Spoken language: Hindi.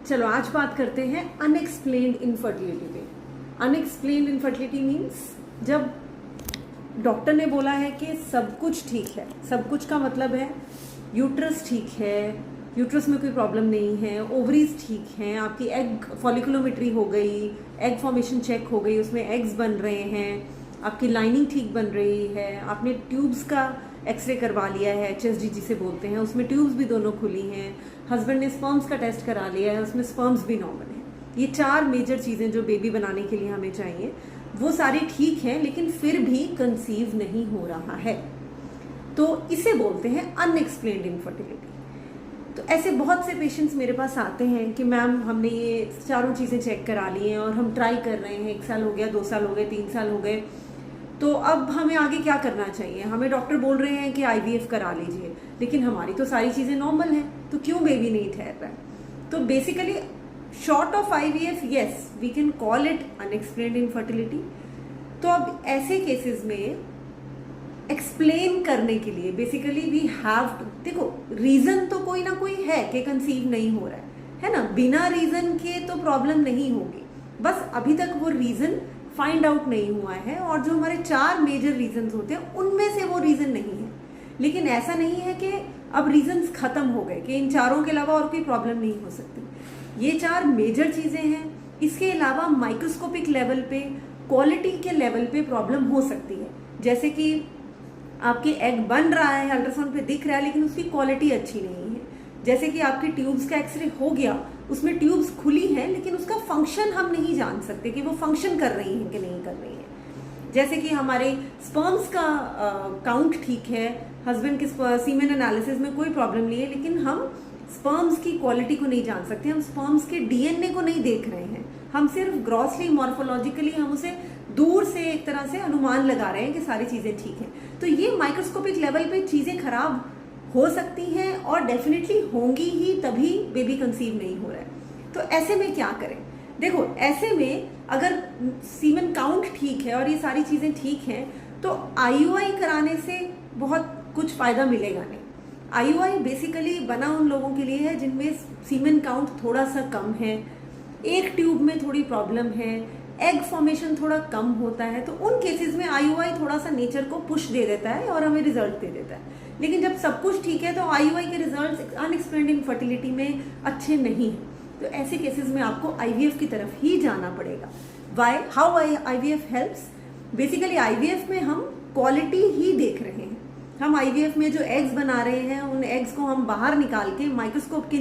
चलो आज बात करते हैं अनएक्सप्लेन्ड इनफर्टिलिटी पे। अनएक्सप्लेन्ड इनफर्टिलिटी मीन्स जब डॉक्टर ने बोला है कि सब कुछ ठीक है, सब कुछ का मतलब है यूट्रस ठीक है, यूट्रस में कोई प्रॉब्लम नहीं है, ओवरीज ठीक हैं, आपकी एग फॉलिकुलोमेट्री हो गई, एग फॉर्मेशन चेक हो गई, उसमें एग्स बन रहे हैं, आपकी लाइनिंग ठीक बन रही है, आपने ट्यूब्स का एक्सरे करवा लिया है, HSG जिसे बोलते हैं, उसमें ट्यूब्स भी दोनों खुली हैं, हस्बैंड ने स्पर्म्स का टेस्ट करा लिया है, उसमें स्पर्म्स भी नॉर्मल हैं। ये 4 मेजर चीज़ें जो बेबी बनाने के लिए हमें चाहिए वो सारी ठीक हैं, लेकिन फिर भी कंसीव नहीं हो रहा है, तो इसे बोलते हैं अनएक्सप्लेन्ड इनफर्टिलिटी। तो ऐसे बहुत से पेशेंट्स मेरे पास आते हैं कि मैम हमने ये चारों चीज़ें चेक करा ली हैं और हम ट्राई कर रहे हैं, 1 साल हो गया, 2 साल हो गए, 3 साल हो गए, तो अब हमें आगे क्या करना चाहिए। हमें डॉक्टर बोल रहे हैं कि IVF करा लीजिए, लेकिन हमारी तो सारी चीज़ें नॉर्मल हैं, तो क्यों बेबी नहीं ठहर रहा है। तो basically short of IVF yes we can call it unexplained infertility. तो अब ऐसे केसेस में एक्सप्लेन करने के लिए बेसिकली वी हैव टू, देखो रीजन तो कोई ना कोई है कि कंसीव नहीं हो रहा है ना, बिना रीजन के तो प्रॉब्लम नहीं होगी, बस अभी तक वो रीजन फाइंड आउट नहीं हुआ है, और जो हमारे 4 मेजर रीजंस होते हैं उनमें से वो रीजन नहीं है। लेकिन ऐसा नहीं है कि अब रीजंस खत्म हो गए कि इन चारों के अलावा और कोई प्रॉब्लम नहीं हो सकती। ये 4 मेजर चीजें हैं, इसके अलावा माइक्रोस्कोपिक लेवल पे, क्वालिटी के लेवल पे प्रॉब्लम हो सकती है। जैसे कि आपकी एग बन रहा है, अल्ट्रासाउंड पे दिख रहा है, लेकिन उसकी क्वालिटी अच्छी नहीं है। जैसे कि आपकी ट्यूब्स का एक्सरे हो गया, उसमें ट्यूब्स खुली हैं, लेकिन उसका फंक्शन हम नहीं जान सकते कि वो फंक्शन कर रही हैं कि नहीं कर रही हैं। जैसे कि हमारे स्पर्म्स का काउंट ठीक है, हस्बैंड के सीमेन एनालिसिस में कोई प्रॉब्लम नहीं है, लेकिन हम स्पर्म्स की क्वालिटी को नहीं जान सकते, हम स्पर्म्स के DNA को नहीं देख रहे हैं, हम सिर्फ ग्रॉसली मॉर्फोलॉजिकली हम उसे दूर से एक तरह से अनुमान लगा रहे हैं कि सारी चीजें ठीक हैं। तो ये माइक्रोस्कोपिक लेवल पे चीजें खराब हो सकती हैं और डेफिनेटली होंगी ही, तभी बेबी कंसीव नहीं हो रहा है। तो ऐसे में क्या करें। देखो ऐसे में अगर सीमेन काउंट ठीक है और ये सारी चीजें ठीक हैं, तो IUI कराने से बहुत कुछ फायदा मिलेगा नहीं। IUI बेसिकली बना उन लोगों के लिए है जिनमें सीमेन काउंट थोड़ा सा कम है, एक ट्यूब में थोड़ी प्रॉब्लम है, एग फॉर्मेशन थोड़ा कम होता है, तो उन केसेस में IUI थोड़ा सा नेचर को पुश दे देता है और हमें रिजल्ट दे देता है। लेकिन जब सब कुछ ठीक है तो IUI के रिजल्ट्स अनएक्सप्लेन्ड इनफर्टिलिटी में अच्छे नहीं हैं। तो ऐसे केसेस में आपको IVF की तरफ ही जाना पड़ेगा। Why how IVF helps, basically IVF में हम क्वालिटी ही देख रहे हैं। हम IVF में जो एग्स बना रहे हैं उन एग्स को हम बाहर निकाल के माइक्रोस्कोप के